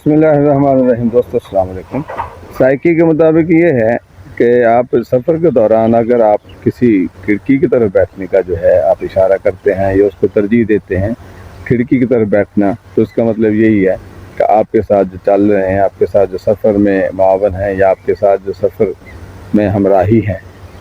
बिस्मिल्लाहिर्रहमानिर्रहीम। दोस्तों अस्सलाम वालेकुम। साइकी के मुताबिक ये है कि आप सफ़र के दौरान अगर आप किसी खिड़की की तरफ बैठने का जो है आप इशारा करते हैं या उसको तरजीह देते हैं खिड़की की तरफ बैठना, तो उसका मतलब यही है कि आपके साथ जो चल रहे हैं, आपके साथ जो सफ़र में मावन हैं या आपके साथ जो सफ़र में हमराही हैं,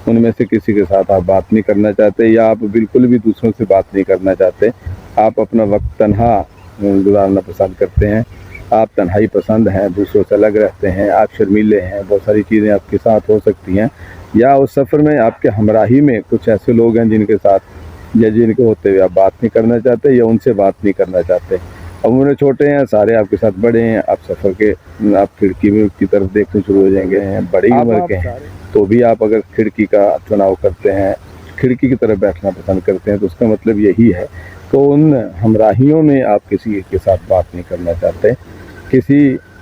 उनमें से किसी के साथ आप बात नहीं करना चाहते या आप बिल्कुल भी दूसरों से बात नहीं करना चाहते। आप अपना वक्त तन्हा गुजारना पसंद करते हैं, आप तन्हाई पसंद हैं, दूसरों से अलग रहते हैं, आप शर्मीले हैं, बहुत सारी चीज़ें आपके साथ हो सकती हैं। या उस सफ़र में आपके हमराही में कुछ ऐसे लोग हैं जिनके साथ या जिनके होते हुए आप बात नहीं करना चाहते या उनसे बात नहीं करना चाहते। अब उन्हें छोटे हैं, सारे आपके साथ बड़े हैं, आप सफ़र के आप खिड़की में की तरफ देखने शुरू हो जाएंगे हैं, बड़ी उम्र के हैं, तो भी आप अगर खिड़की का चुनाव करते हैं, खिड़की की तरफ बैठना पसंद करते हैं, तो उसका मतलब यही है कि उन हमराहियों में आप किसी के साथ बात नहीं करना चाहते, किसी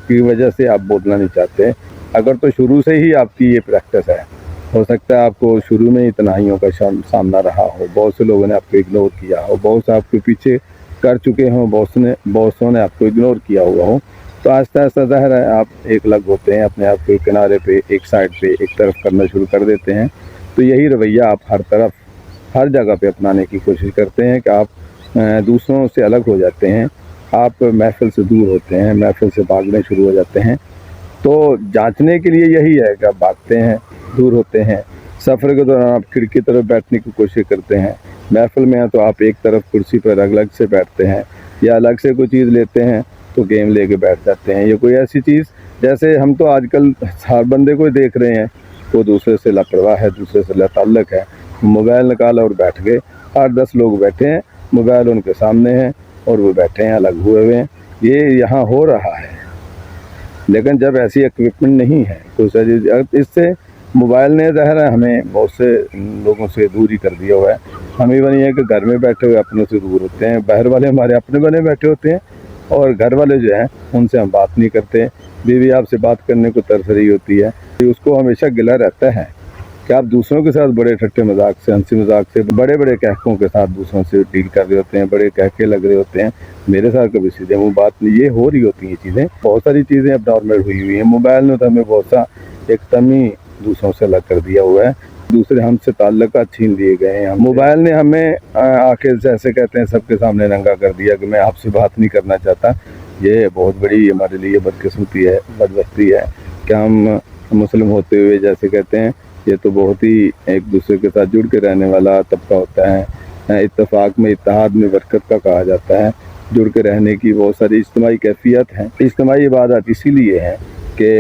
की वजह से आप बोलना नहीं चाहते। अगर तो शुरू से ही आपकी ये प्रैक्टिस है, हो सकता है आपको शुरू में ही तन्हाइयों का सामना रहा हो, बहुत से लोगों ने आपको इग्नोर किया हो, बहुत से आपके पीछे कर चुके हों, बहुतों ने आपको इग्नोर किया हुआ हो, तो आहिस्ता आहिस्ता ज़ाहिर है आप एक लग होते हैं, अपने आप के किनारे पे, एक साइड पे, एक तरफ करना शुरू कर देते हैं। तो यही रवैया आप हर तरफ हर जगह पे अपनाने की कोशिश करते हैं कि आप दूसरों से अलग हो जाते हैं, आप महफिल से दूर होते हैं, महफिल से भागने शुरू हो जाते हैं। तो जांचने के लिए यही है कि आप भागते हैं, दूर होते हैं। सफ़र के दौरान आप खिड़की तरफ बैठने की कोशिश करते हैं, महफिल में हैं तो आप एक तरफ कुर्सी पर अलग से बैठते हैं या अलग से कोई चीज़ लेते हैं तो गेम लेके बैठ जाते हैं, या कोई ऐसी चीज़ जैसे हम तो आजकल हर बंदे को देख रहे हैं, वो दूसरे से लापरवाह है, दूसरे से लाताल्लुक़ है, मोबाइल निकाला और बैठ गए। 8-10 लोग बैठे हैं, मोबाइल उनके सामने है और वो बैठे हैं अलग हुए हुए हैं। ये यहाँ हो रहा है, लेकिन जब ऐसी इक्विपमेंट नहीं है तो इससे मोबाइल ने ज़ाहिर है हमें बहुत से लोगों से दूरी कर दिया हुआ है। हम इवन ये कि घर में बैठे हुए अपनों से दूर होते हैं, बाहर वाले हमारे अपने बने बैठे होते हैं और घर वाले जो हैं उनसे हम बात नहीं करते। बीवी आपसे बात करने को तरस रही होती है, उसको हमेशा गिला रहता है कि आप दूसरों के साथ बड़े ठट्टे मजाक से, हंसी मजाक से, बड़े बड़े कहकों के साथ दूसरों से डील कर रहे होते हैं, बड़े कहके लग रहे होते हैं। मेरे साथ कभी सीधे मुँह बात नहीं, ये हो रही होती हैं चीज़ें, बहुत सारी चीज़ें अब नॉर्मल हुई हैं। मोबाइल ने तो हमें बहुत सा एकदम ही दूसरों से अलग कर दिया हुआ है, दूसरे हमसे ताल्लुकात छीन लिए गए हैं। मोबाइल ने हमें आके जैसे कहते हैं सबके सामने नंगा कर दिया कि मैं आपसे बात नहीं करना चाहता। ये बहुत बड़ी हमारे लिए बदकिस्मती है, बदबख्ती है कि हम मुस्लिम होते हुए जैसे कहते हैं, ये तो बहुत ही एक दूसरे के साथ जुड़ के रहने वाला तबका होता है। इत्तेफाक में, इत्तेहाद में बरकत का कहा जाता है। जुड़ के रहने की बहुत सारी इज्तिमाई कैफियत है। इज्तिमाई इबादत इसीलिए है कि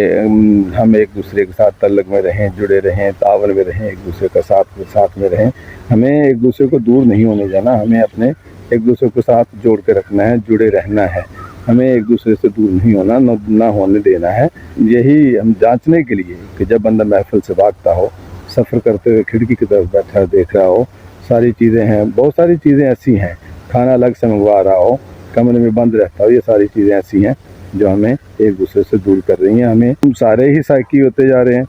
हम एक दूसरे के साथ तल्लुक़ में रहें, जुड़े रहें, तावन में रहें, एक दूसरे का साथ में रहें। हमें एक दूसरे को दूर नहीं होने जाना, हमें अपने एक दूसरे के साथ जोड़ के रखना है, जुड़े रहना है, हमें एक दूसरे से दूर नहीं होना, ना होने देना है। यही हम जांचने के लिए कि जब बंदा महफिल से भागता हो, सफ़र करते हुए खिड़की की तरफ बैठा देख रहा हो, सारी चीज़ें हैं, बहुत सारी चीज़ें ऐसी हैं, खाना अलग से मंगवा रहा हो, कमरे में बंद रहता हो, ये सारी चीज़ें ऐसी हैं जो हमें एक दूसरे से दूर कर रही हैं। हम सारे ही साइकी होते जा रहे हैं।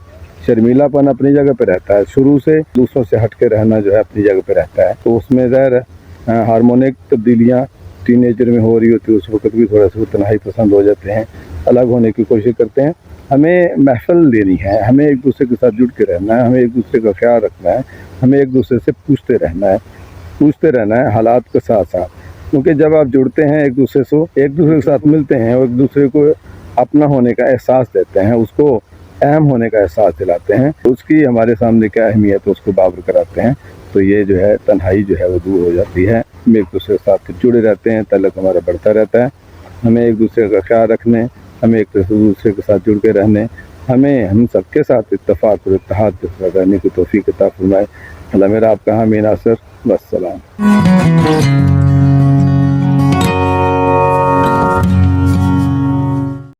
शर्मीलापन अपनी जगह पे रहता है, शुरू से दूसरों से हट के रहना जो है अपनी जगह पे रहता है। तो उसमें ज़ाहिर हार्मोनिक तब्दीलियाँ टीनेजर में हो रही होती है, उस वक्त भी थोड़ा सा तन्हाई पसंद हो जाते हैं, अलग होने की कोशिश करते हैं। हमें महफिल लेनी है, हमें एक दूसरे के साथ जुड़ के रहना है, हमें एक दूसरे का ख्याल रखना है, हमें एक दूसरे से पूछते रहना है हालात के साथ साथ। क्योंकि जब आप जुड़ते हैं एक दूसरे के साथ मिलते हैं और एक दूसरे को अपना होने का एहसास देते हैं, उसको अहम होने का एहसास दिलाते हैं, उसकी हमारे सामने क्या अहमियत है उसको बावर कराते हैं, तो ये जो है तन्हाई जो है वो दूर हो जाती है। हम एक दूसरे के साथ जुड़े रहते हैं, तल्लुक़ हमारा बढ़ता रहता है। हमें एक दूसरे का ख्याल रखने, हमें एक दूसरे के साथ जुड़ के रहने, हमें हम सबके साथ इत्तेफाक और इत्तेहाद के साथ रहने की तौफीक अता फरमाए। अल्लाह मेरा आपका हामी नासिर। वस्सलाम।